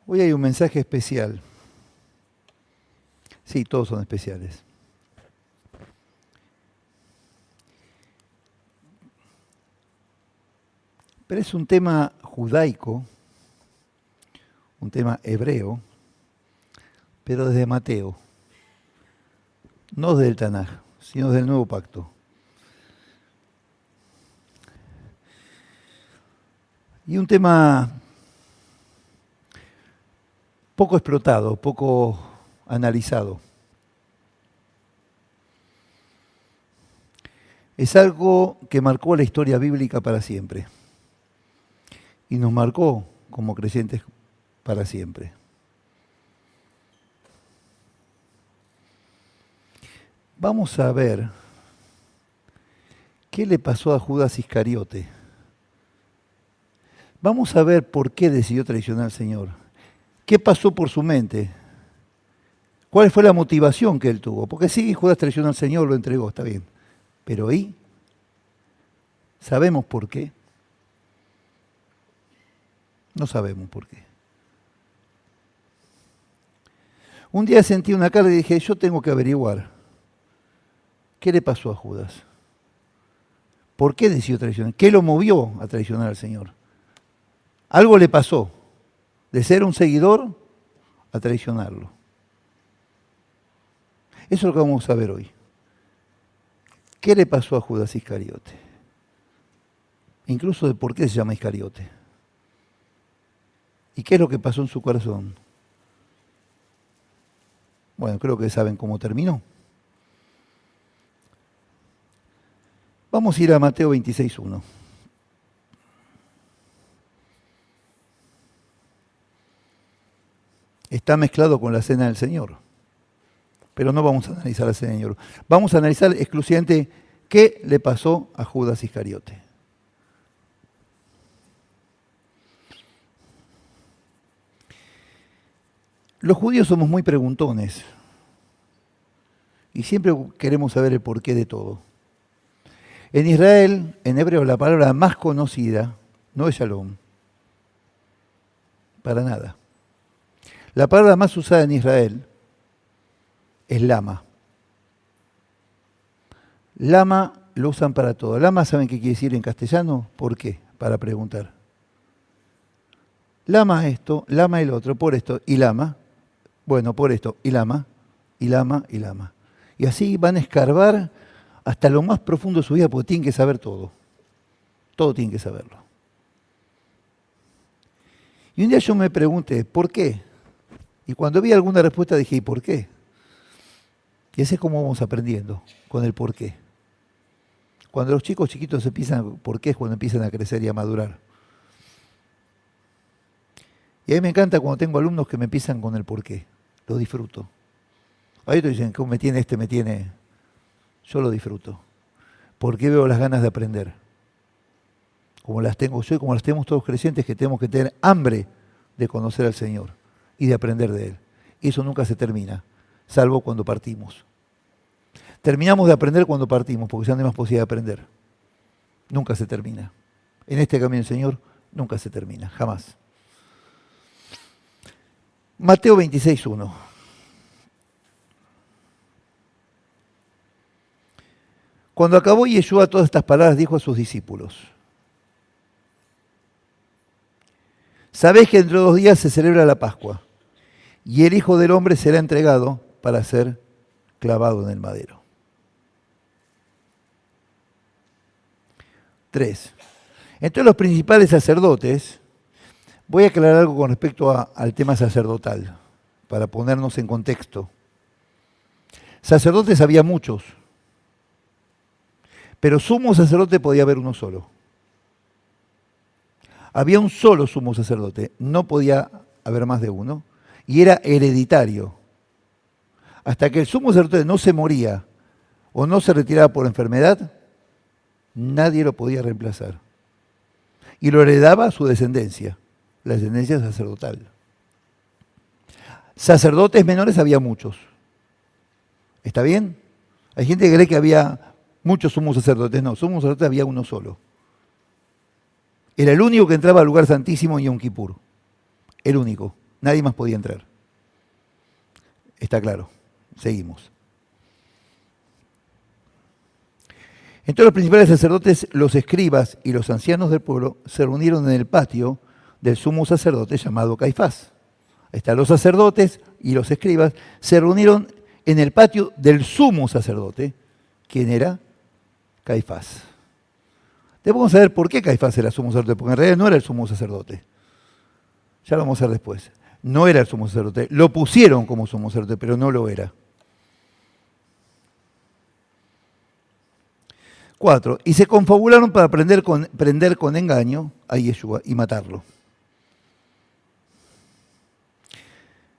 Hoy hay un mensaje especial. Sí, todos son especiales. Pero es un tema judaico, un tema hebreo, pero desde Mateo, no desde el Tanaj, sino desde el Nuevo Pacto. Y un tema poco explotado, poco analizado. Es algo que marcó la historia bíblica para siempre y nos marcó como creyentes para siempre. Vamos a ver qué le pasó a Judas Iscariote. Vamos a ver por qué decidió traicionar al Señor. ¿Qué pasó por su mente? ¿Cuál fue la motivación que él tuvo? Porque sí, Judas traicionó al Señor, lo entregó, está bien. Pero ¿y? ¿Sabemos por qué? No sabemos por qué. Un día sentí una carga y dije, yo tengo que averiguar. ¿Qué le pasó a Judas? ¿Por qué decidió traicionar? ¿Qué lo movió a traicionar al Señor? Algo le pasó, de ser un seguidor a traicionarlo. Eso es lo que vamos a ver hoy. ¿Qué le pasó a Judas Iscariote? Incluso de por qué se llama Iscariote. ¿Y qué es lo que pasó en su corazón? Bueno, creo que saben cómo terminó. Vamos a ir a Mateo 26:1. Está mezclado con la cena del Señor. Pero no vamos a analizar la cena del Señor. Vamos a analizar exclusivamente qué le pasó a Judas Iscariote. Los judíos somos muy preguntones y siempre queremos saber el porqué de todo. En Israel, en hebreo, la palabra más conocida no es shalom, para nada. La palabra más usada en Israel es lama. Lama lo usan para todo. Lama, ¿saben qué quiere decir en castellano? ¿Por qué? Para preguntar. Lama esto, lama el otro, por esto, y lama. Bueno, por esto, y lama, y lama, y lama. Y así van a escarbar hasta lo más profundo de su vida, porque tienen que saber todo. Todo tienen que saberlo. Y un día yo me pregunté, ¿por qué? Y cuando vi alguna respuesta dije, ¿y por qué? Y así es como vamos aprendiendo, con el por qué. Cuando los chicos chiquitos empiezan, ¿por qué? Es cuando empiezan a crecer y a madurar. Y a mí me encanta cuando tengo alumnos que me empiezan con el por qué. Lo disfruto. Hay otros que dicen, ¿cómo me tiene este? Me tiene... Yo lo disfruto. Porque veo las ganas de aprender. Como las tengo yo y como las tenemos todos creyentes, que tenemos que tener hambre de conocer al Señor y de aprender de Él. Y eso nunca se termina, salvo cuando partimos. Terminamos de aprender cuando partimos, porque ya no hay más posibilidad de aprender. Nunca se termina. En este camino del Señor nunca se termina, jamás. Mateo 26:1. Cuando acabó Yeshua todas estas palabras, dijo a sus discípulos: sabéis que dentro de 2 días se celebra la Pascua, y el Hijo del Hombre será entregado para ser clavado en el madero. 3. Entre los principales sacerdotes, voy a aclarar algo con respecto al tema sacerdotal, para ponernos en contexto. Sacerdotes había muchos, pero sumo sacerdote podía haber uno solo. Había un solo sumo sacerdote, no podía haber más de uno, y era hereditario. Hasta que el sumo sacerdote no se moría o no se retiraba por enfermedad, nadie lo podía reemplazar. Y lo heredaba su descendencia, la descendencia sacerdotal. Sacerdotes menores había muchos. ¿Está bien? Hay gente que cree que había muchos sumos sacerdotes. No, sumo sacerdote había uno solo. Era el único que entraba al lugar santísimo en Yom Kippur. El único. Nadie más podía entrar. Está claro. Seguimos. Entonces los principales sacerdotes, los escribas y los ancianos del pueblo se reunieron en el patio del sumo sacerdote llamado Caifás. Ahí están los sacerdotes y los escribas, se reunieron en el patio del sumo sacerdote. ¿Quién era? Caifás. Debemos saber por qué Caifás era sumo sacerdote, porque en realidad no era el sumo sacerdote. Ya lo vamos a ver después. No era el sumo sacerdote. Lo pusieron como sumo sacerdote, pero no lo era. 4. Y se confabularon para prender con engaño a Yeshua y matarlo.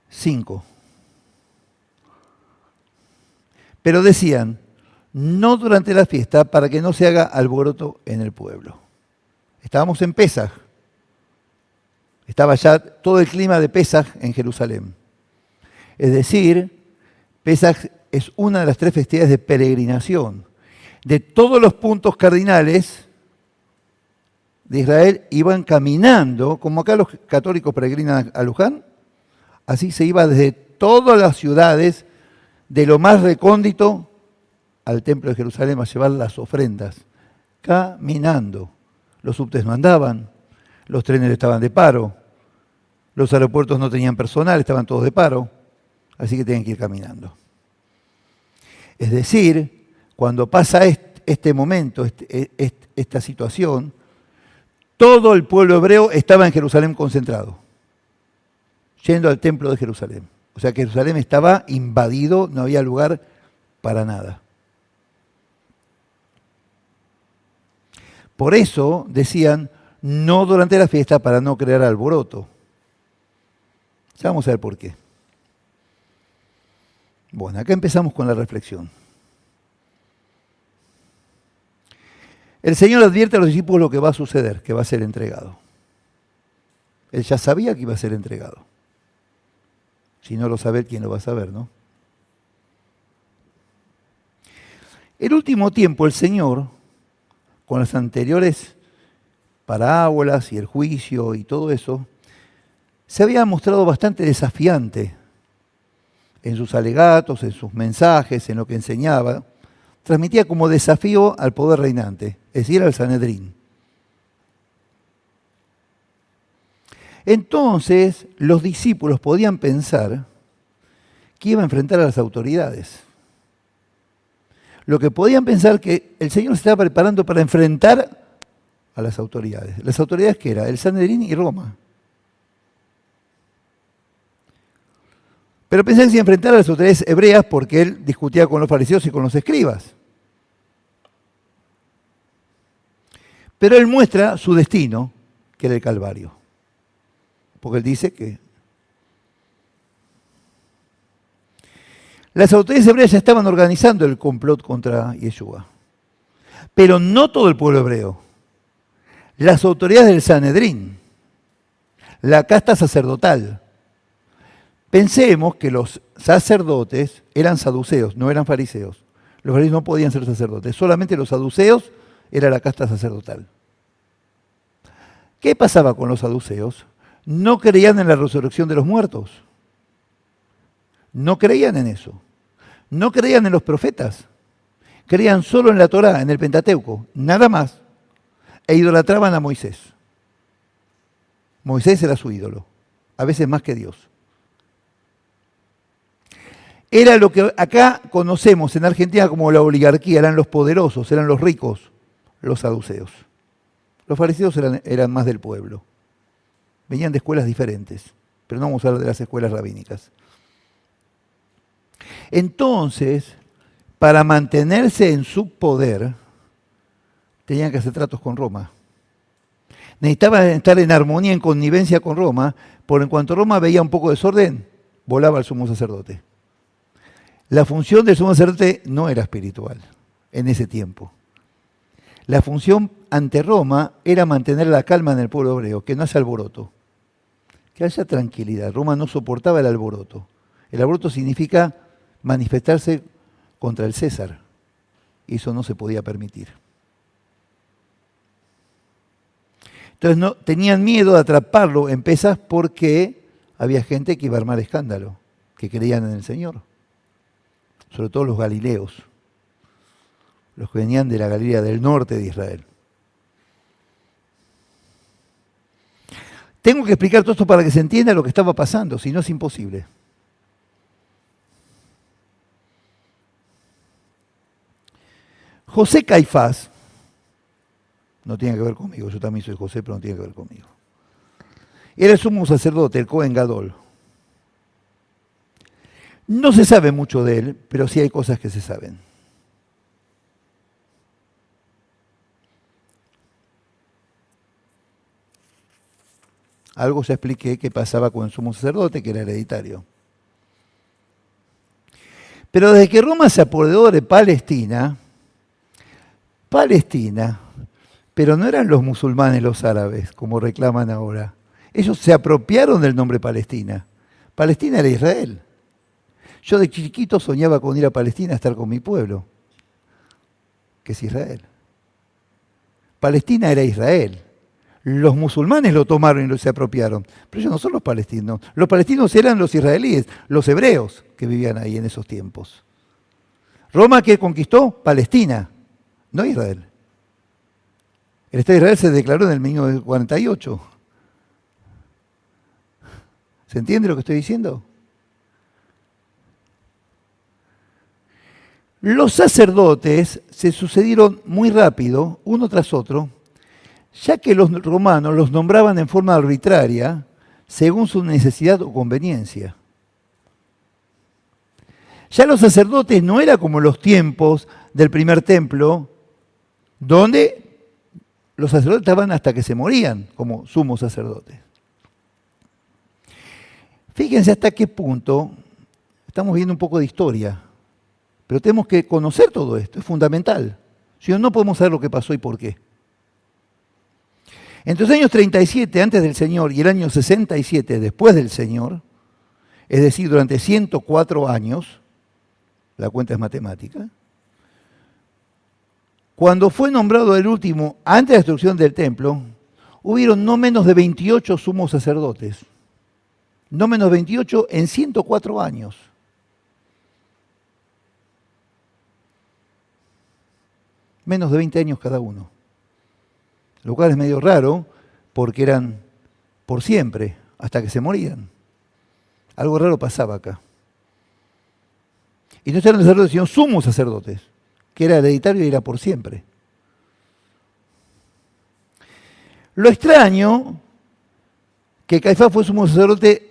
5. Pero decían, no durante la fiesta, para que no se haga alboroto en el pueblo. Estábamos en Pesaj. Estaba ya todo el clima de Pesaj en Jerusalén. Es decir, Pesaj es una de las 3 festividades de peregrinación. De todos los puntos cardinales de Israel iban caminando, como acá los católicos peregrinan a Luján, así se iba desde todas las ciudades, de lo más recóndito al templo de Jerusalén a llevar las ofrendas, caminando. Los subtes no andaban, los trenes estaban de paro, los aeropuertos no tenían personal, estaban todos de paro, así que tenían que ir caminando. Es decir, cuando pasa este momento, esta situación, todo el pueblo hebreo estaba en Jerusalén concentrado, yendo al templo de Jerusalén. O sea que Jerusalén estaba invadido, no había lugar para nada. Por eso decían, no durante la fiesta para no crear alboroto. Ya vamos a ver por qué. Bueno, acá empezamos con la reflexión. El Señor advierte a los discípulos lo que va a suceder, que va a ser entregado. Él ya sabía que iba a ser entregado. Si no lo sabe, ¿quién lo va a saber, no? El último tiempo, el Señor, con las anteriores parábolas y el juicio y todo eso, se había mostrado bastante desafiante en sus alegatos, en sus mensajes, en lo que enseñaba. Transmitía como desafío al poder reinante, es decir, al Sanedrín. Entonces, los discípulos podían pensar que iba a enfrentar a las autoridades. Lo que podían pensar que el Señor se estaba preparando para enfrentar a las autoridades. ¿Las autoridades qué era? El Sanedrín y Roma. Pero pensaban que se iba a enfrentar a las autoridades hebreas porque él discutía con los fariseos y con los escribas. Pero él muestra su destino, que era el Calvario. Porque él dice que las autoridades hebreas ya estaban organizando el complot contra Yeshua. Pero no todo el pueblo hebreo. Las autoridades del Sanedrín, la casta sacerdotal. Pensemos que los sacerdotes eran saduceos, no eran fariseos. Los fariseos no podían ser sacerdotes, solamente los saduceos era la casta sacerdotal. ¿Qué pasaba con los saduceos? No creían en la resurrección de los muertos. No creían en eso. No creían en los profetas. Creían solo en la Torá, en el Pentateuco, nada más. E idolatraban a Moisés. Moisés era su ídolo, a veces más que Dios. Era lo que acá conocemos en Argentina como la oligarquía, eran los poderosos, eran los ricos, los saduceos. Los fariseos eran más del pueblo. Venían de escuelas diferentes, pero no vamos a hablar de las escuelas rabínicas. Entonces, para mantenerse en su poder, tenían que hacer tratos con Roma. Necesitaban estar en armonía, en connivencia con Roma, por en cuanto Roma veía un poco de desorden, volaba al sumo sacerdote. La función del sumo sacerdote no era espiritual en ese tiempo. La función ante Roma era mantener la calma en el pueblo hebreo, que no haya alboroto, que haya tranquilidad. Roma no soportaba el alboroto. El alboroto significa manifestarse contra el César, y eso no se podía permitir. Entonces tenían miedo de atraparlo en Pesaj porque había gente que iba a armar escándalo, que creían en el Señor, sobre todo los galileos, los que venían de la Galilea del norte de Israel. Tengo que explicar todo esto para que se entienda lo que estaba pasando, si no es imposible. José Caifás, no tiene que ver conmigo, yo también soy José, pero no tiene que ver conmigo. Era el sumo sacerdote, el Cohen Gadol. No se sabe mucho de él, pero sí hay cosas que se saben. Algo ya expliqué que pasaba con el sumo sacerdote, que era hereditario. Pero desde que Roma se apoderó de Palestina, pero no eran los musulmanes los árabes, como reclaman ahora. Ellos se apropiaron del nombre Palestina. Palestina era Israel. Yo de chiquito soñaba con ir a Palestina a estar con mi pueblo, que es Israel. Palestina era Israel. Los musulmanes lo tomaron y se apropiaron. Pero ellos no son los palestinos. Los palestinos eran los israelíes, los hebreos que vivían ahí en esos tiempos. Roma, ¿qué conquistó? Palestina, no Israel. El Estado de Israel se declaró en el 1948. ¿Se entiende lo que estoy diciendo? Los sacerdotes se sucedieron muy rápido, uno tras otro, ya que los romanos los nombraban en forma arbitraria, según su necesidad o conveniencia. Ya los sacerdotes no era como los tiempos del primer templo, donde los sacerdotes estaban hasta que se morían como sumos sacerdotes. Fíjense hasta qué punto estamos viendo un poco de historia, pero tenemos que conocer todo esto, es fundamental. Si no, no podemos saber lo que pasó y por qué. Entre los años 37 antes del Señor y el año 67 después del Señor, es decir, durante 104 años, la cuenta es matemática, cuando fue nombrado el último antes de la destrucción del templo, hubieron no menos de 28 sumos sacerdotes. No menos de 28 en 104 años. Menos de 20 años cada uno. Lo cual es medio raro porque eran por siempre, hasta que se morían. Algo raro pasaba acá. Y no eran sacerdotes, sino sumos sacerdotes, que era hereditario y era por siempre. Lo extraño, que Caifás fue sumo sacerdote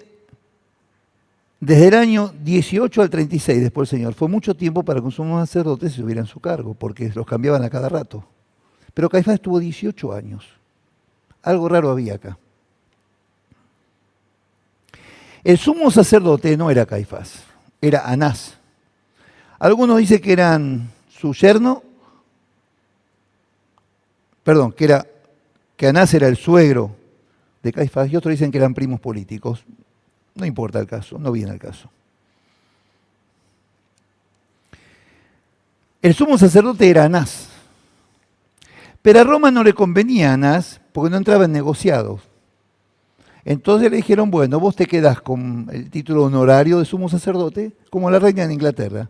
desde el año 18 al 36 después del Señor. Fue mucho tiempo para que un sumo sacerdote se hubiera en su cargo, porque los cambiaban a cada rato. Pero Caifás estuvo 18 años. Algo raro había acá. El sumo sacerdote no era Caifás, era Anás. Algunos dicen que eran su yerno, que Anás era el suegro de Caifás, y otros dicen que eran primos políticos. No importa el caso, no viene al caso. El sumo sacerdote era Anás. Pero a Roma no le convenía a Anás porque no entraba en negociados. Entonces le dijeron, bueno, vos te quedás con el título honorario de sumo sacerdote, como la reina de Inglaterra.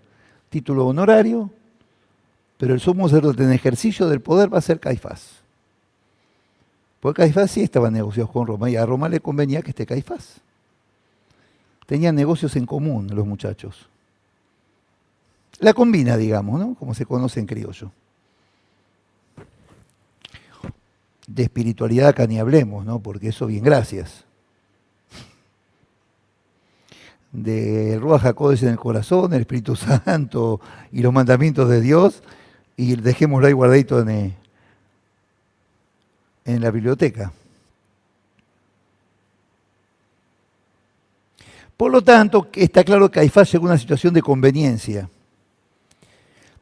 Título honorario, pero el sumo sacerdote en ejercicio del poder va a ser Caifás. Porque Caifás sí estaba en negociados con Roma y a Roma le convenía que esté Caifás. Tenían negocios en común los muchachos. La combina, digamos, ¿no? Como se conoce en criollo. De espiritualidad acá ni hablemos, ¿no? Porque eso bien gracias. De Ruach HaKodesh en el corazón, el Espíritu Santo y los mandamientos de Dios, y dejémoslo ahí guardadito en la biblioteca. Por lo tanto, está claro que Caifás llegó a una situación de conveniencia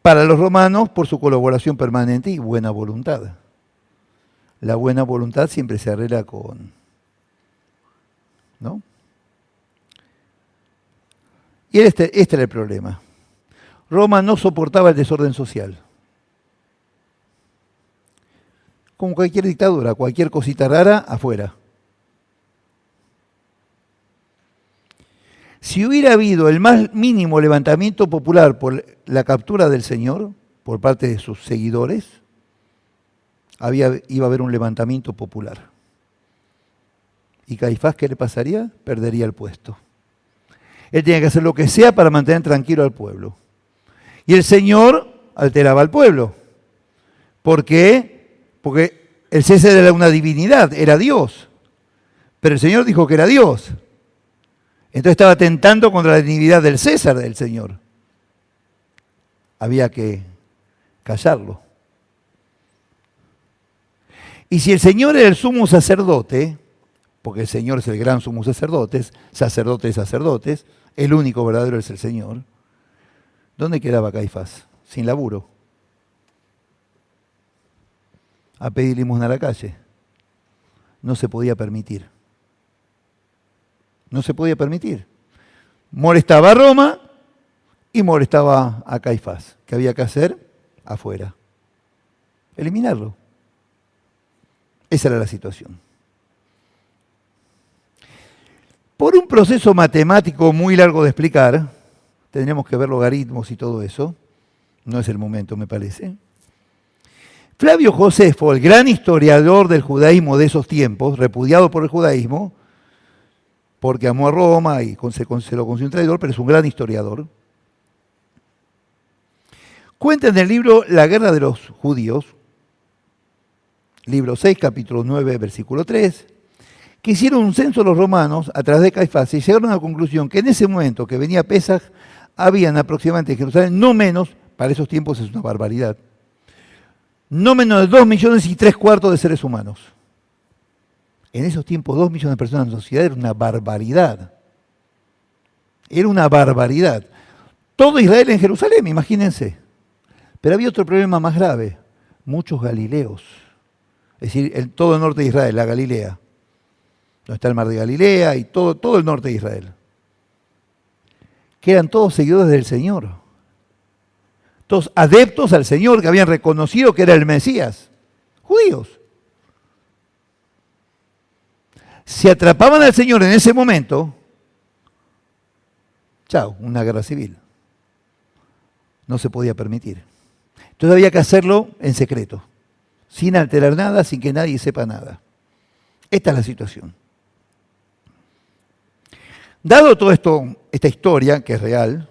para los romanos por su colaboración permanente y buena voluntad. La buena voluntad siempre se arregla con, ¿no? Y este era el problema. Roma no soportaba el desorden social. Como cualquier dictadura, cualquier cosita rara, afuera. Si hubiera habido el más mínimo levantamiento popular por la captura del Señor, por parte de sus seguidores, iba a haber un levantamiento popular. ¿Y Caifás qué le pasaría? Perdería el puesto. Él tenía que hacer lo que sea para mantener tranquilo al pueblo. Y el Señor alteraba al pueblo. ¿Por qué? Porque el César era una divinidad, era Dios. Pero el Señor dijo que era Dios. Entonces estaba atentando contra la divinidad del César, del Señor. Había que callarlo. Y si el Señor era el sumo sacerdote, porque el Señor es el gran sumo sacerdote de sacerdotes, el único verdadero es el Señor, ¿dónde quedaba Caifás? Sin laburo. A pedir limosna a la calle. No se podía permitir. No se podía permitir. Molestaba a Roma y molestaba a Caifás. ¿Qué había que hacer? Afuera. Eliminarlo. Esa era la situación. Por un proceso matemático muy largo de explicar, tendríamos que ver logaritmos y todo eso, no es el momento, me parece. Flavio Josefo, el gran historiador del judaísmo de esos tiempos, repudiado por el judaísmo, porque amó a Roma y se lo consideró un traidor, pero es un gran historiador. Cuenta en el libro La guerra de los judíos, libro 6, capítulo 9, versículo 3, que hicieron un censo los romanos a través de Caifás y llegaron a la conclusión que en ese momento que venía Pesaj, habían aproximadamente en Jerusalén, no menos, para esos tiempos es una barbaridad, no menos de 2 millones y 3/4 de seres humanos. En esos tiempos 2 millones de personas en la sociedad era una barbaridad. Era una barbaridad. Todo Israel en Jerusalén, imagínense. Pero había otro problema más grave. Muchos galileos. Es decir, todo el norte de Israel, la Galilea. Donde está el mar de Galilea y todo el norte de Israel. Que eran todos seguidores del Señor. Todos adeptos al Señor, que habían reconocido que era el Mesías. Judíos. Si atrapaban al Señor en ese momento, chao, una guerra civil. No se podía permitir. Entonces había que hacerlo en secreto, sin alterar nada, sin que nadie sepa nada. Esta es la situación. Dado todo esto, esta historia, que es real,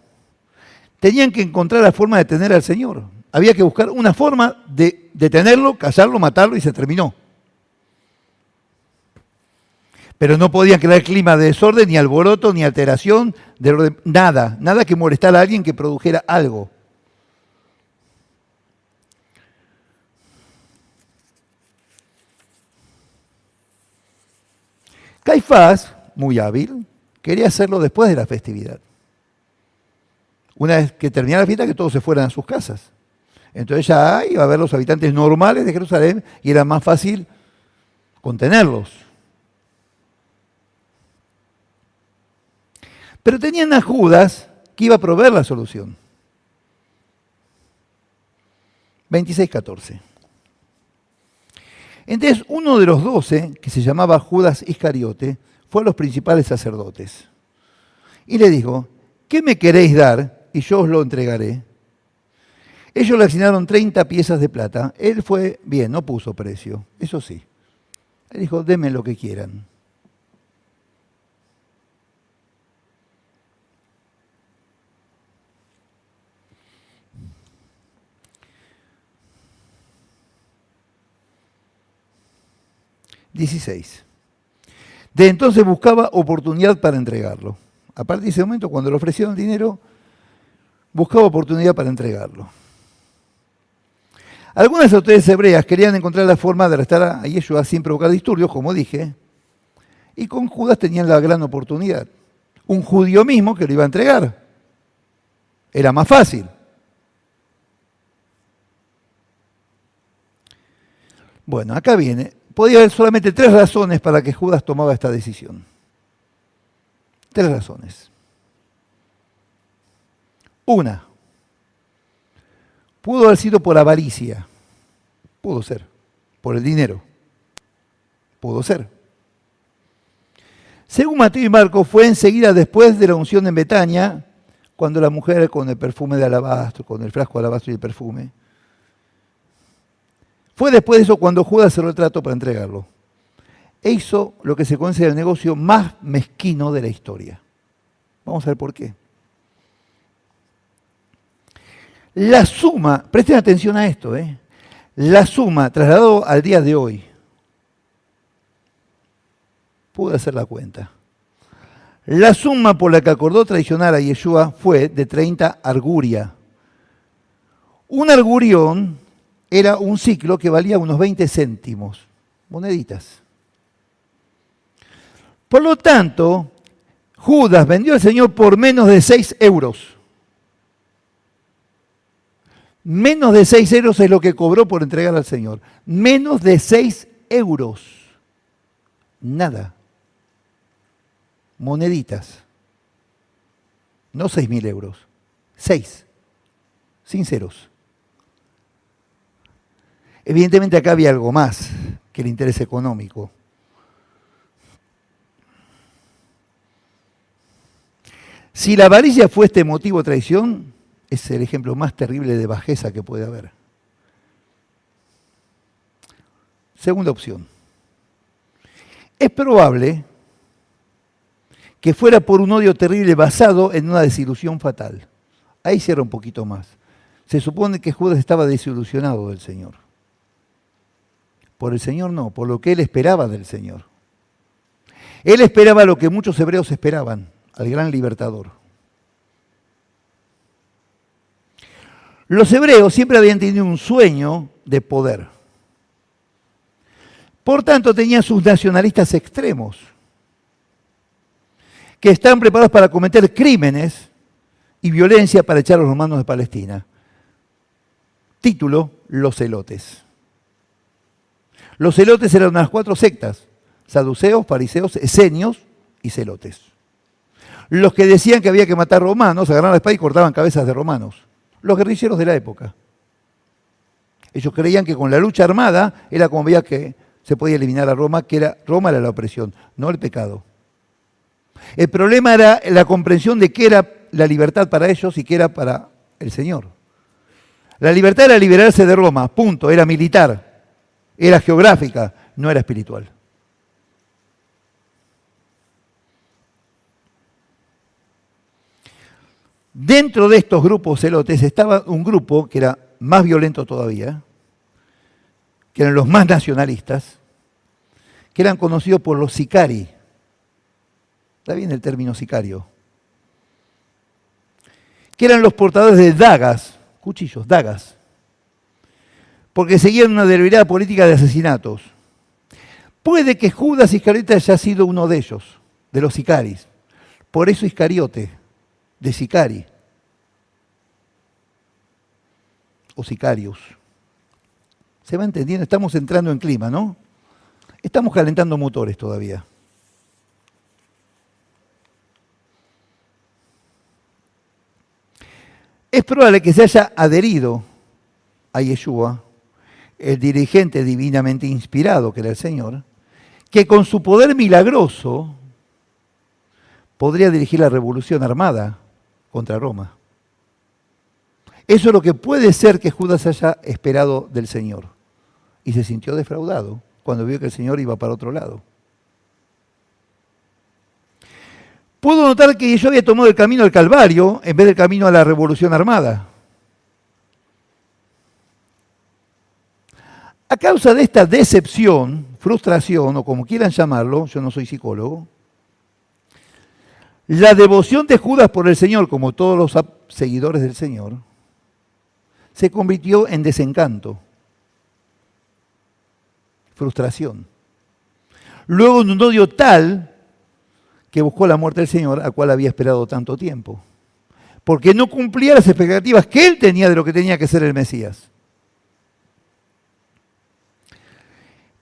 tenían que encontrar la forma de detener al Señor. Había que buscar una forma de detenerlo, callarlo, matarlo y se terminó. Pero no podían crear clima de desorden, ni alboroto, ni alteración, del orden, nada que molestara a alguien que produjera algo. Caifás, muy hábil, quería hacerlo después de la festividad. Una vez que terminara la fiesta, que todos se fueran a sus casas. Entonces ya iba a ver los habitantes normales de Jerusalén y era más fácil contenerlos. Pero tenían a Judas que iba a proveer la solución. 26:14. Entonces uno de los 12, que se llamaba Judas Iscariote, fue a los principales sacerdotes. Y le dijo, ¿qué me queréis dar? Y yo os lo entregaré. Ellos le asignaron 30 piezas de plata. Él fue bien, no puso precio, eso sí. Él dijo, denme lo que quieran. De entonces buscaba oportunidad para entregarlo. A partir de ese momento, cuando le ofrecieron dinero, buscaba oportunidad para entregarlo. Algunas autoridades hebreas querían encontrar la forma de arrestar a Yeshua sin provocar disturbios, como dije, y con Judas tenían la gran oportunidad. Un judío mismo que lo iba a entregar. Era más fácil. Bueno, acá viene. Podía haber solamente 3 razones para que Judas tomaba esta decisión. 3 razones. Una, pudo haber sido por avaricia. Pudo ser. Por el dinero. Pudo ser. Según Mateo y Marcos, fue enseguida después de la unción en Betania, cuando la mujer con el perfume de alabastro, con el frasco de alabastro y el perfume. Fue después de eso cuando Judas cerró el trato para entregarlo. E hizo lo que se conoce el negocio más mezquino de la historia. Vamos a ver por qué. La suma, presten atención a esto, la suma trasladado al día de hoy, pude hacer la cuenta. La suma por la que acordó traicionar a Yeshua fue de 30 arguria. Un argurión era un ciclo que valía unos 20 céntimos, moneditas. Por lo tanto, Judas vendió al Señor por menos de 6 euros. Menos de 6 euros es lo que cobró por entregar al Señor. Menos de 6 euros. Nada. Moneditas. No 6.000 euros. 6. Sin ceros. Evidentemente acá había algo más que el interés económico. Si la avaricia fue este motivo de traición, es el ejemplo más terrible de bajeza que puede haber. Segunda opción. Es probable que fuera por un odio terrible basado en una desilusión fatal. Ahí cierra un poquito más. Se supone que Judas estaba desilusionado del Señor. Por el Señor no, por lo que él esperaba del Señor. Él esperaba lo que muchos hebreos esperaban, al gran libertador. Los hebreos siempre habían tenido un sueño de poder. Por tanto, tenían sus nacionalistas extremos, que están preparados para cometer crímenes y violencia para echar a los romanos de Palestina. Título: los celotes. Los celotes eran unas 4 sectas: saduceos, fariseos, esenios y celotes. Los que decían que había que matar romanos, agarraban la espada y cortaban cabezas de romanos. Los guerrilleros de la época. Ellos creían que con la lucha armada era como veía que se podía eliminar a Roma, que Roma era la opresión, no el pecado. El problema era la comprensión de qué era la libertad para ellos y qué era para el Señor. La libertad era liberarse de Roma, punto, era militar, era geográfica, no era espiritual. Dentro de estos grupos celotes estaba un grupo que era más violento todavía, que eran los más nacionalistas, que eran conocidos por los sicari. Está bien el término sicario. Que eran los portadores de dagas, cuchillos, dagas, porque seguían una deliberada política de asesinatos. Puede que Judas Iscariote haya sido uno de ellos, de los sicaris. Por eso Iscariote, de sicari, o sicarios. ¿Se va entendiendo? Estamos entrando en clima, ¿no? Estamos calentando motores todavía. Es probable que se haya adherido a Yeshua, el dirigente divinamente inspirado que era el Señor, que con su poder milagroso podría dirigir la revolución armada contra Roma. Eso es lo que puede ser que Judas haya esperado del Señor. Y se sintió defraudado cuando vio que el Señor iba para otro lado. Pudo notar que yo había tomado el camino al Calvario en vez del camino a la revolución armada. A causa de esta decepción, frustración, o como quieran llamarlo, yo no soy psicólogo, la devoción de Judas por el Señor, como todos los seguidores del Señor, se convirtió en desencanto, frustración. Luego en un odio tal que buscó la muerte del Señor, a cual había esperado tanto tiempo, porque no cumplía las expectativas que él tenía de lo que tenía que ser el Mesías.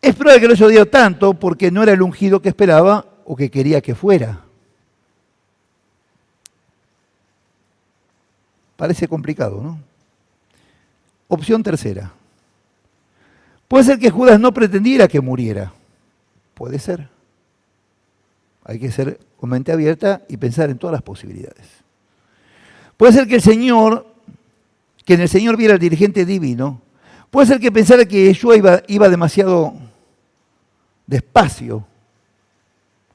Es probable que lo haya odiado tanto porque no era el ungido que esperaba o que quería que fuera. Parece complicado, ¿no? Opción tercera. Puede ser que Judas no pretendiera que muriera. Puede ser. Hay que ser con mente abierta y pensar en todas las posibilidades. Puede ser que en el Señor viera el dirigente divino. Puede ser que pensara que Yeshua iba demasiado despacio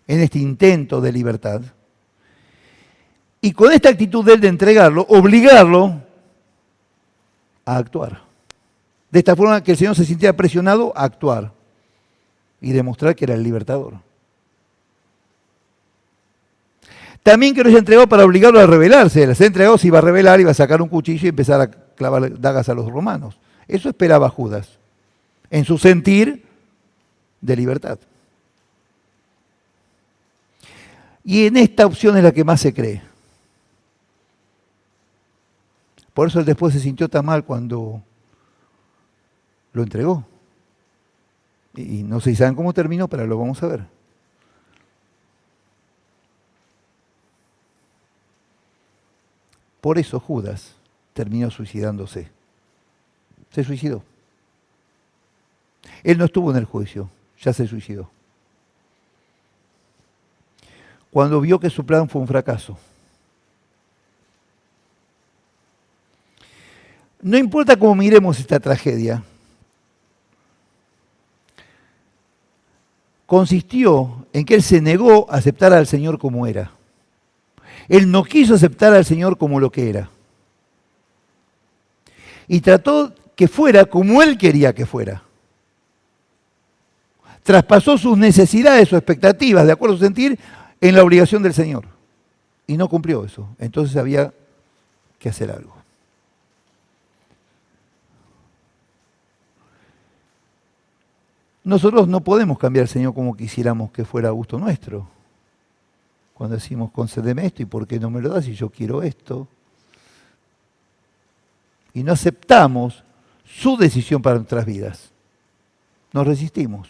en este intento de libertad. Y con esta actitud de él de entregarlo, obligarlo a actuar. De esta forma que el Señor se sintiera presionado a actuar y demostrar que era el libertador. También que no se entregó para obligarlo a rebelarse. Se entregó, se iba a rebelar, iba a sacar un cuchillo y empezar a clavar dagas a los romanos. Eso esperaba Judas, en su sentir de libertad. Y en esta opción es la que más se cree. Por eso él después se sintió tan mal cuando lo entregó. Y no sé si saben cómo terminó, pero lo vamos a ver. Por eso Judas terminó suicidándose. Se suicidó. Él no estuvo en el juicio, ya se suicidó. Cuando vio que su plan fue un fracaso. No importa cómo miremos esta tragedia, consistió en que él se negó a aceptar al Señor como era. Él no quiso aceptar al Señor como lo que era. Y trató que fuera como él quería que fuera. Traspasó sus necesidades o expectativas, de acuerdo a su sentir, en la obligación del Señor. Y no cumplió eso. Entonces había que hacer algo. Nosotros no podemos cambiar al Señor como quisiéramos que fuera a gusto nuestro. Cuando decimos, concédeme esto, ¿y por qué no me lo das si yo quiero esto? Y no aceptamos su decisión para nuestras vidas. Nos resistimos.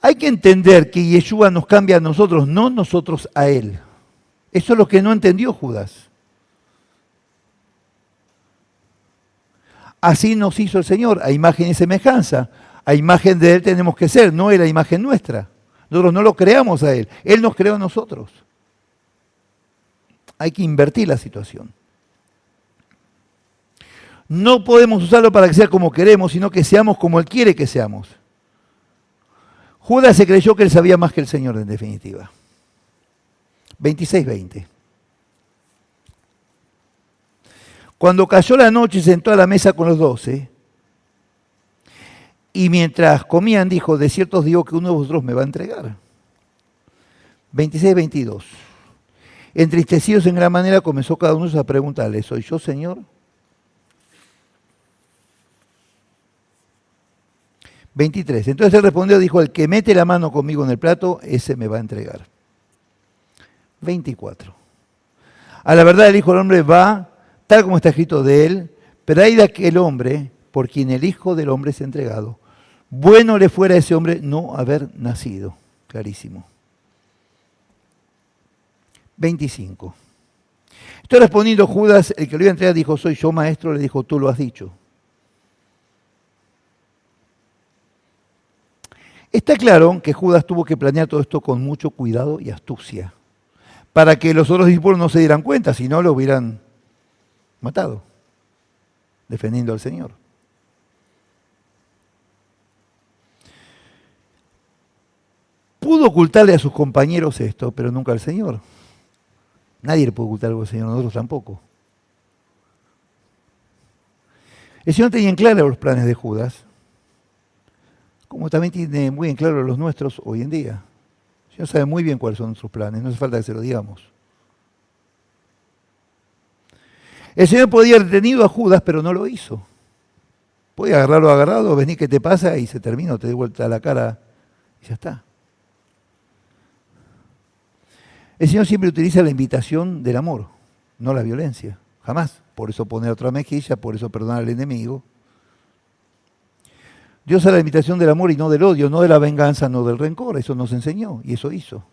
Hay que entender que Yeshua nos cambia a nosotros, no nosotros a Él. Eso es lo que no entendió Judas. Así nos hizo el Señor, a imagen y semejanza. A imagen de Él tenemos que ser, no Él a imagen nuestra. Nosotros no lo creamos a Él, Él nos creó a nosotros. Hay que invertir la situación. No podemos usarlo para que sea como queremos, sino que seamos como Él quiere que seamos. Judas se creyó que él sabía más que el Señor, en definitiva. 26:20. Cuando cayó la noche, sentó a la mesa con los 12, y mientras comían dijo, de cierto os digo que uno de vosotros me va a entregar. 26:22. Entristecidos en gran manera, comenzó cada uno a preguntarle, ¿soy yo, Señor? 23. Entonces él respondió, dijo, el que mete la mano conmigo en el plato, ese me va a entregar. 24. A la verdad el Hijo del Hombre va, tal como está escrito de él, pero hay de aquel hombre por quien el Hijo del Hombre es entregado. Bueno le fuera a ese hombre no haber nacido. Clarísimo. 25. Estoy respondiendo Judas, el que lo iba a entregar, dijo, soy yo, maestro, le dijo, tú lo has dicho. Está claro que Judas tuvo que planear todo esto con mucho cuidado y astucia, para que los otros discípulos no se dieran cuenta, si no lo hubieran matado, defendiendo al Señor. Pudo ocultarle a sus compañeros esto, pero nunca al Señor. Nadie le puede ocultar algo al Señor, nosotros tampoco. El Señor tenía en claro los planes de Judas, como también tiene muy en claro los nuestros hoy en día. El Señor sabe muy bien cuáles son nuestros planes, no hace falta que se lo digamos. El Señor podía haber detenido a Judas, pero no lo hizo. Podía agarrarlo agarrado, vení, ¿qué te pasa? Y se terminó, te di vuelta la cara y ya está. El Señor siempre utiliza la invitación del amor, no la violencia, jamás. Por eso poner otra mejilla, por eso perdonar al enemigo. Dios usa la invitación del amor y no del odio, no de la venganza, no del rencor. Eso nos enseñó y eso hizo.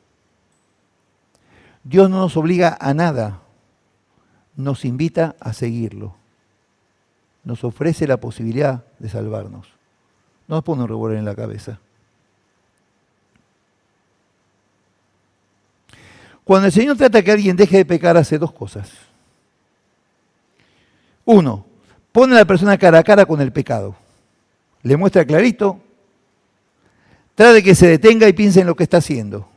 Dios no nos obliga a nada, nos invita a seguirlo. Nos ofrece la posibilidad de salvarnos. No nos pone un revólver en la cabeza. Cuando el Señor trata que alguien deje de pecar, hace dos cosas. Uno, pone a la persona cara a cara con el pecado. Le muestra clarito, trata de que se detenga y piense en lo que está haciendo.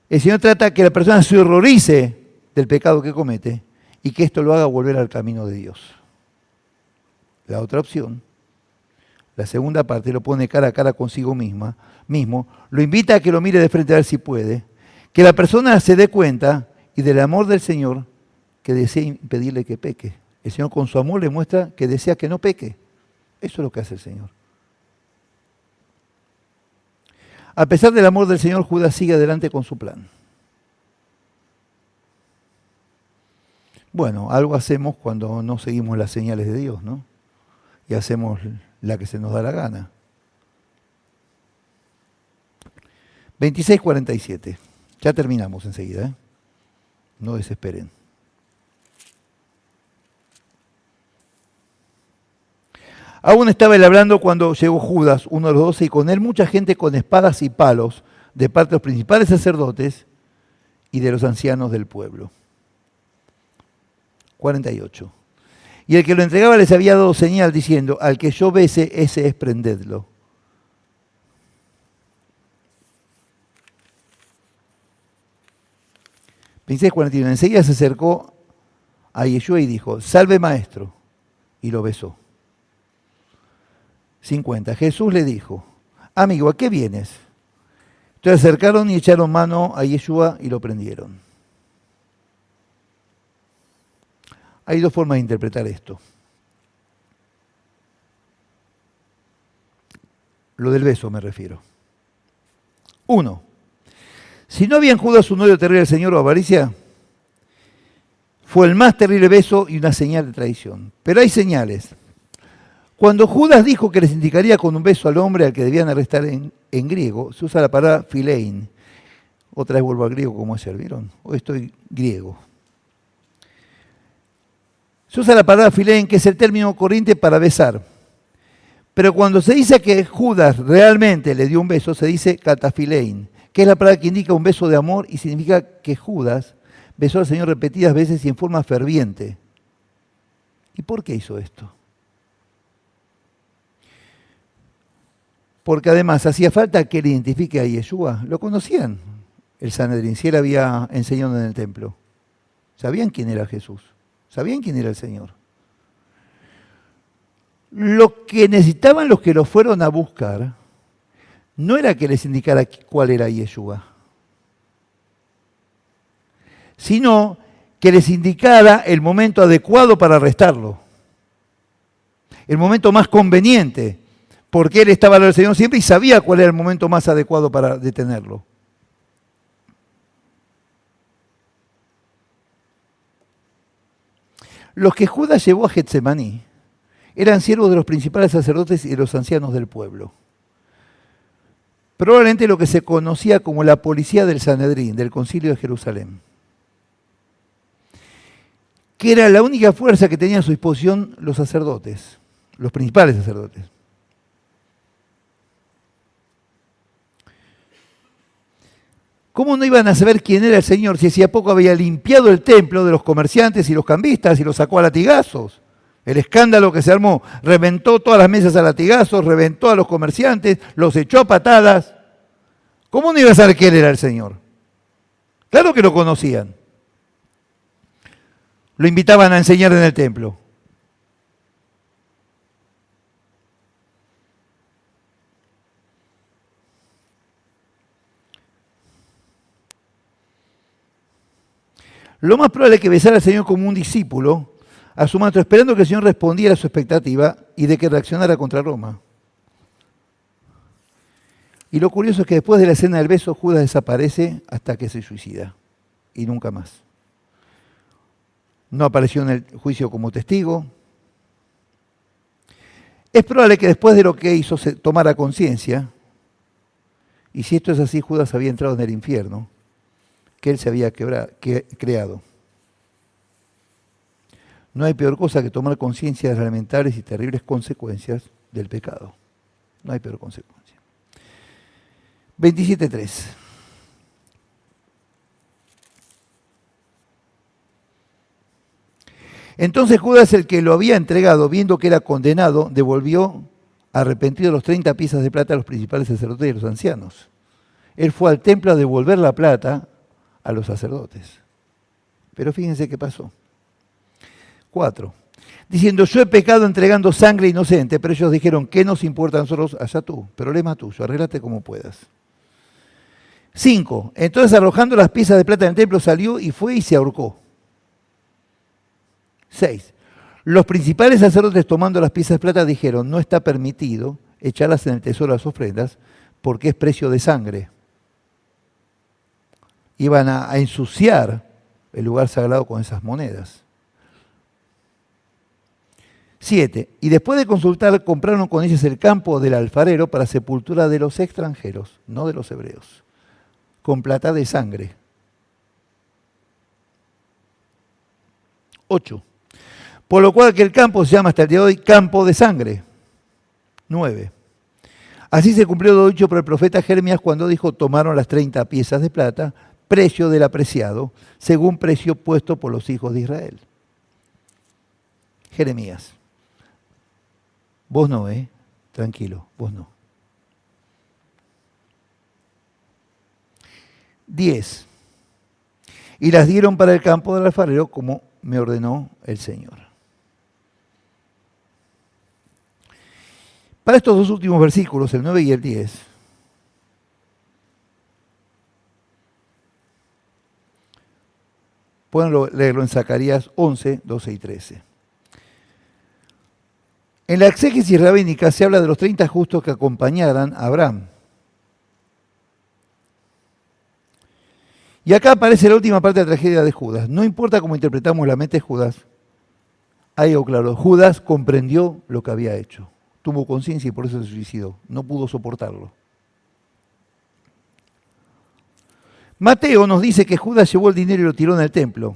El Señor trata que la persona se horrorice del pecado que comete y que esto lo haga volver al camino de Dios. La otra opción, la segunda parte, lo pone cara a cara consigo mismo, lo invita a que lo mire de frente a ver si puede, que la persona se dé cuenta y del amor del Señor que desea impedirle que peque. El Señor con su amor le muestra que desea que no peque. Eso es lo que hace el Señor. A pesar del amor del Señor, Judas sigue adelante con su plan. Bueno, algo hacemos cuando no seguimos las señales de Dios, ¿no? Y hacemos la que se nos da la gana. 26:47. Ya terminamos enseguida, ¿eh? No desesperen. Aún estaba él hablando cuando llegó Judas, uno de los 12, y con él mucha gente con espadas y palos, de parte de los principales sacerdotes y de los ancianos del pueblo. 48. Y el que lo entregaba les había dado señal diciendo, al que yo bese, ese es prendedlo. (26:41). Enseguida se acercó a Yeshua y dijo, salve maestro, y lo besó. 50. Jesús le dijo, amigo, ¿a qué vienes? Entonces acercaron y echaron mano a Yeshua y lo prendieron. Hay dos formas de interpretar esto. Lo del beso me refiero. Uno, si no había en Judas un odio terrible al Señor o avaricia, fue el más terrible beso y una señal de traición. Pero hay señales. Cuando Judas dijo que les indicaría con un beso al hombre al que debían arrestar en griego, se usa la palabra philein. Otra vez vuelvo al griego como ayer, ¿vieron? Hoy estoy griego. Se usa la palabra philein, que es el término corriente para besar. Pero cuando se dice que Judas realmente le dio un beso, se dice kataphilein, que es la palabra que indica un beso de amor y significa que Judas besó al Señor repetidas veces y en forma ferviente. ¿Y por qué hizo esto? Porque además hacía falta que él identifique a Yeshua. Lo conocían, el Sanedrín, si él había enseñado en el templo. Sabían quién era Jesús, sabían quién era el Señor. Lo que necesitaban los que lo fueron a buscar no era que les indicara cuál era Yeshua, sino que les indicara el momento adecuado para arrestarlo, el momento más conveniente, porque él estaba al lado del Señor siempre y sabía cuál era el momento más adecuado para detenerlo. Los que Judas llevó a Getsemaní eran siervos de los principales sacerdotes y de los ancianos del pueblo. Probablemente lo que se conocía como la policía del Sanedrín, del Concilio de Jerusalén, que era la única fuerza que tenían a su disposición los sacerdotes, los principales sacerdotes. ¿Cómo no iban a saber quién era el Señor si hacía poco había limpiado el templo de los comerciantes y los cambistas y los sacó a latigazos? El escándalo que se armó, reventó todas las mesas a latigazos, reventó a los comerciantes, los echó a patadas. ¿Cómo no iban a saber quién era el Señor? Claro que lo conocían. Lo invitaban a enseñar en el templo. Lo más probable es que besara al Señor como un discípulo a su maestro, esperando que el Señor respondiera a su expectativa y de que reaccionara contra Roma. Y lo curioso es que después de la escena del beso, Judas desaparece hasta que se suicida. Y nunca más. No apareció en el juicio como testigo. Es probable que después de lo que hizo se tomara conciencia, y si esto es así, Judas había entrado en el infierno que él se había creado. No hay peor cosa que tomar conciencia de las lamentables y terribles consecuencias del pecado. No hay peor consecuencia. 27:3. Entonces Judas, el que lo había entregado, viendo que era condenado, devolvió arrepentido los 30 piezas de plata a los principales sacerdotes y a los ancianos. Él fue al templo a devolver la plata a los sacerdotes. Pero fíjense qué pasó. 4. Diciendo, yo he pecado entregando sangre inocente, pero ellos dijeron, ¿qué nos importa a nosotros? Allá tú, problema tuyo, arréglate como puedas. 5. Entonces arrojando las piezas de plata en el templo salió y fue y se ahorcó. 6. Los principales sacerdotes tomando las piezas de plata dijeron, no está permitido echarlas en el tesoro de las ofrendas porque es precio de sangre. Iban a ensuciar el lugar sagrado con esas monedas. 7. Y después de consultar, compraron con ellos el campo del alfarero para sepultura de los extranjeros, no de los hebreos, con plata de sangre. 8. Por lo cual aquel campo se llama hasta el día de hoy campo de sangre. 9. Así se cumplió lo dicho por el profeta Jeremías cuando dijo, tomaron las 30 piezas de plata, precio del apreciado, según precio puesto por los hijos de Israel. Jeremías. Vos no, tranquilo, vos no. 10. Y las dieron para el campo del alfarero como me ordenó el Señor. Para estos dos últimos versículos, el 9 y el 10, pueden leerlo en Zacarías 11, 12 y 13. En la exégesis rabínica se habla de los 30 justos que acompañaran a Abraham. Y acá aparece la última parte de la tragedia de Judas. No importa cómo interpretamos la mente de Judas, hay algo claro. Judas comprendió lo que había hecho. Tuvo conciencia y por eso se suicidó. No pudo soportarlo. Mateo nos dice que Judas llevó el dinero y lo tiró en el templo.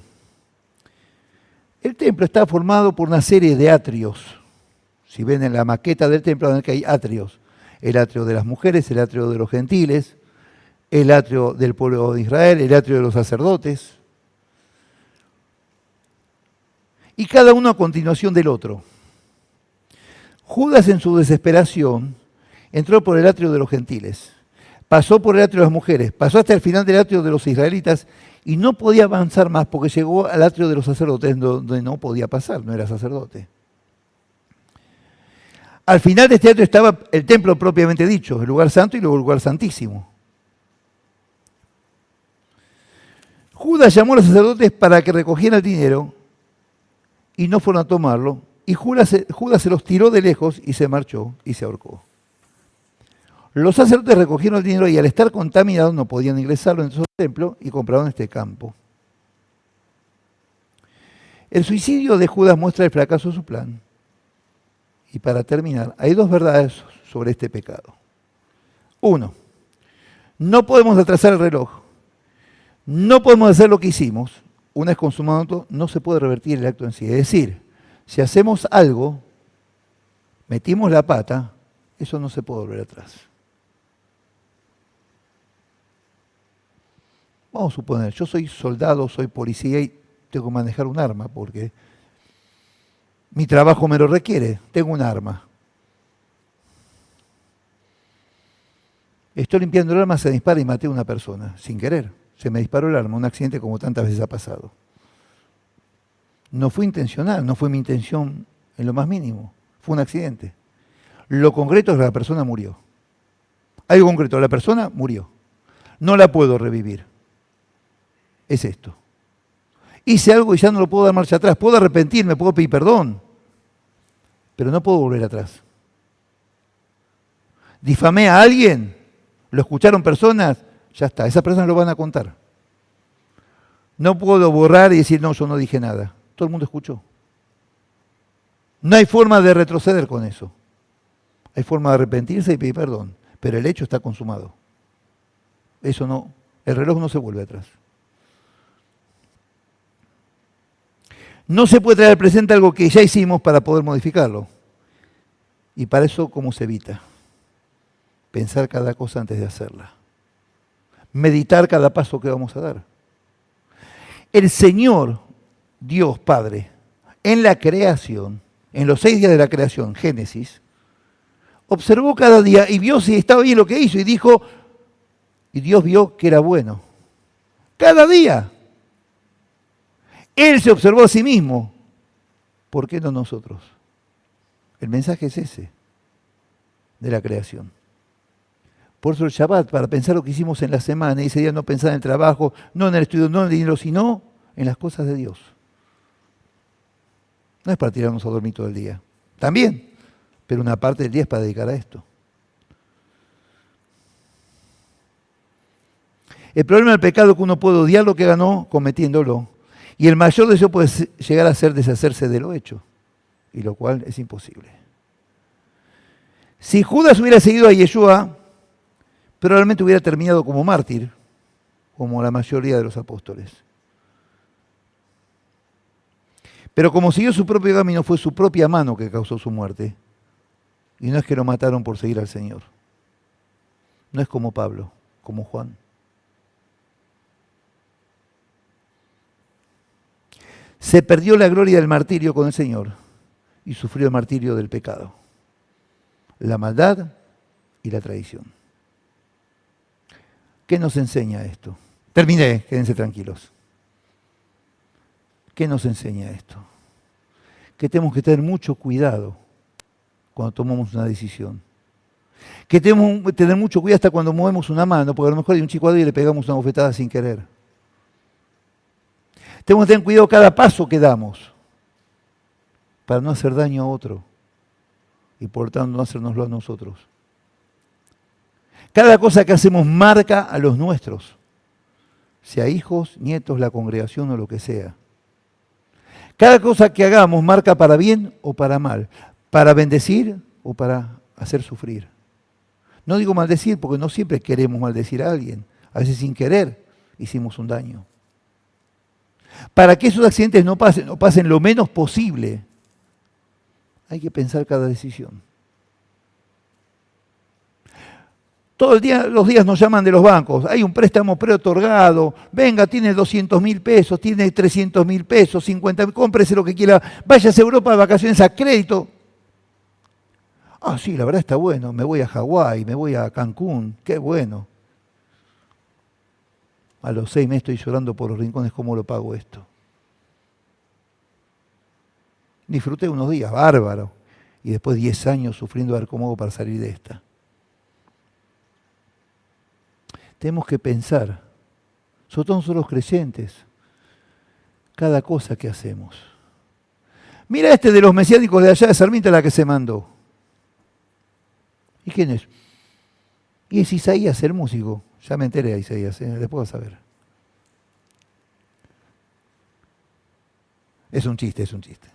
El templo está formado por una serie de atrios. Si ven en la maqueta del templo, van a ver que hay atrios. El atrio de las mujeres, el atrio de los gentiles, el atrio del pueblo de Israel, el atrio de los sacerdotes. Y cada uno a continuación del otro. Judas en su desesperación entró por el atrio de los gentiles, pasó por el atrio de las mujeres, pasó hasta el final del atrio de los israelitas y no podía avanzar más porque llegó al atrio de los sacerdotes donde no podía pasar, no era sacerdote. Al final de este atrio estaba el templo propiamente dicho, el lugar santo y luego el lugar santísimo. Judas llamó a los sacerdotes para que recogieran el dinero y no fueron a tomarlo. Y Judas se los tiró de lejos y se marchó y se ahorcó. Los sacerdotes recogieron el dinero y al estar contaminados no podían ingresarlo en su templo y compraron este campo. El suicidio de Judas muestra el fracaso de su plan. Y para terminar, hay dos verdades sobre este pecado. 1. No podemos atrasar el reloj. No podemos hacer lo que hicimos. Una vez consumado, no se puede revertir el acto en sí. Es decir, si hacemos algo, metimos la pata, eso no se puede volver atrás. Vamos a suponer, yo soy soldado, soy policía y tengo que manejar un arma porque mi trabajo me lo requiere, tengo un arma. Estoy limpiando el arma, se dispara y maté a una persona, sin querer. Se me disparó el arma, un accidente como tantas veces ha pasado. No fue intencional, no fue mi intención en lo más mínimo. Fue un accidente. Lo concreto es que la persona murió. Algo concreto, la persona murió. No la puedo revivir. Es esto. Hice algo y ya no lo puedo dar marcha atrás. Puedo arrepentirme, puedo pedir perdón, pero no puedo volver atrás. Difamé a alguien, lo escucharon personas, ya está, esas personas lo van a contar. No puedo borrar y decir, no, yo no dije nada. Todo el mundo escuchó. No hay forma de retroceder con eso. Hay forma de arrepentirse y pedir perdón, pero el hecho está consumado. Eso no, el reloj no se vuelve atrás. No se puede traer al presente algo que ya hicimos para poder modificarlo. Y para eso, ¿cómo se evita? Pensar cada cosa antes de hacerla. Meditar cada paso que vamos a dar. El Señor, Dios Padre, en la creación, en los 6 días de la creación, Génesis, observó cada día y vio si estaba bien lo que hizo y dijo, y Dios vio que era bueno. Cada día. Él se observó a sí mismo. ¿Por qué no nosotros? El mensaje es ese, de la creación. Por eso el Shabbat, para pensar lo que hicimos en la semana, y ese día no pensar en el trabajo, no en el estudio, no en el dinero, sino en las cosas de Dios. No es para tirarnos a dormir todo el día. También, pero una parte del día es para dedicar a esto. El problema del pecado es que uno puede odiar lo que ganó cometiéndolo. Y el mayor deseo puede llegar a ser deshacerse de lo hecho. Y lo cual es imposible. Si Judas hubiera seguido a Yeshua, probablemente hubiera terminado como mártir, como la mayoría de los apóstoles. Pero como siguió su propio camino, fue su propia mano que causó su muerte. Y no es que lo mataron por seguir al Señor. No es como Pablo, como Juan. Se perdió la gloria del martirio con el Señor y sufrió el martirio del pecado, la maldad y la traición. ¿Qué nos enseña esto? Terminé, quédense tranquilos. ¿Qué nos enseña esto? Que tenemos que tener mucho cuidado cuando tomamos una decisión. Que tenemos que tener mucho cuidado hasta cuando movemos una mano, porque a lo mejor hay un chico ahí y le pegamos una bofetada sin querer. Tenemos que tener cuidado cada paso que damos para no hacer daño a otro y por tanto no hacérnoslo a nosotros. Cada cosa que hacemos marca a los nuestros, sea hijos, nietos, la congregación o lo que sea. Cada cosa que hagamos marca para bien o para mal, para bendecir o para hacer sufrir. No digo maldecir porque no siempre queremos maldecir a alguien, a veces sin querer hicimos un daño. Para que esos accidentes no pasen lo menos posible, hay que pensar cada decisión. Todo el día, los días nos llaman de los bancos, hay un préstamo preotorgado, venga, tiene 200.000 pesos, tiene 300.000 pesos, 50.000, cómprese lo que quiera, váyase a Europa de vacaciones a crédito. Ah, sí, la verdad está bueno, me voy a Hawái, me voy a Cancún, qué bueno. A los 6 meses estoy llorando por los rincones, ¿cómo lo pago esto? Disfruté unos días, bárbaro, y después 10 años sufriendo a ver cómo hago para salir de esta. Tenemos que pensar, sobre todo nosotros los creyentes, cada cosa que hacemos. Mira este de los mesiánicos de allá de Sarmiento, la que se mandó. ¿Y quién es? Y es Isaías, el músico. Ya me enteré de Isaías, después vas a ver. Es un chiste, es un chiste.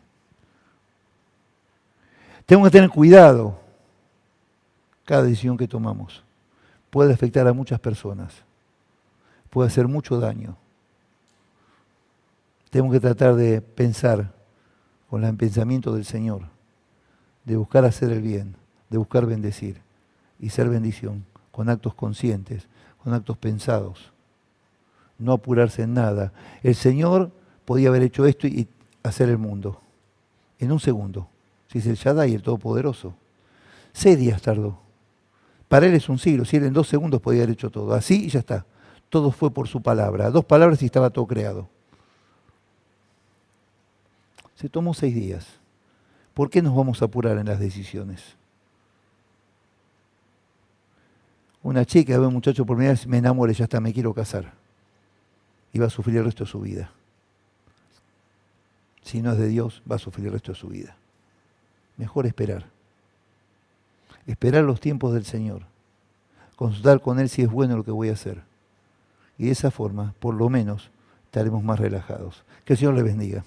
Tenemos que tener cuidado. Cada decisión que tomamos puede afectar a muchas personas. Puede hacer mucho daño. Tenemos que tratar de pensar con el pensamiento del Señor, de buscar hacer el bien, de buscar bendecir y ser bendición con actos conscientes, con actos pensados. No apurarse en nada. El Señor podía haber hecho esto y hacer el mundo en un segundo. Si es el Shaddai, el Todopoderoso. 6 días tardó. Para Él es un siglo. Si Él en 2 segundos podía haber hecho todo. Así y ya está. Todo fue por su palabra. 2 palabras y estaba todo creado. Se tomó 6 días. ¿Por qué nos vamos a apurar en las decisiones? Una chica ve a un muchacho por primera vez, me enamoré, ya está, me quiero casar. Y va a sufrir el resto de su vida. Si no es de Dios, va a sufrir el resto de su vida. Mejor esperar. Esperar los tiempos del Señor. Consultar con Él si es bueno lo que voy a hacer. Y de esa forma, por lo menos, estaremos más relajados. Que el Señor le bendiga.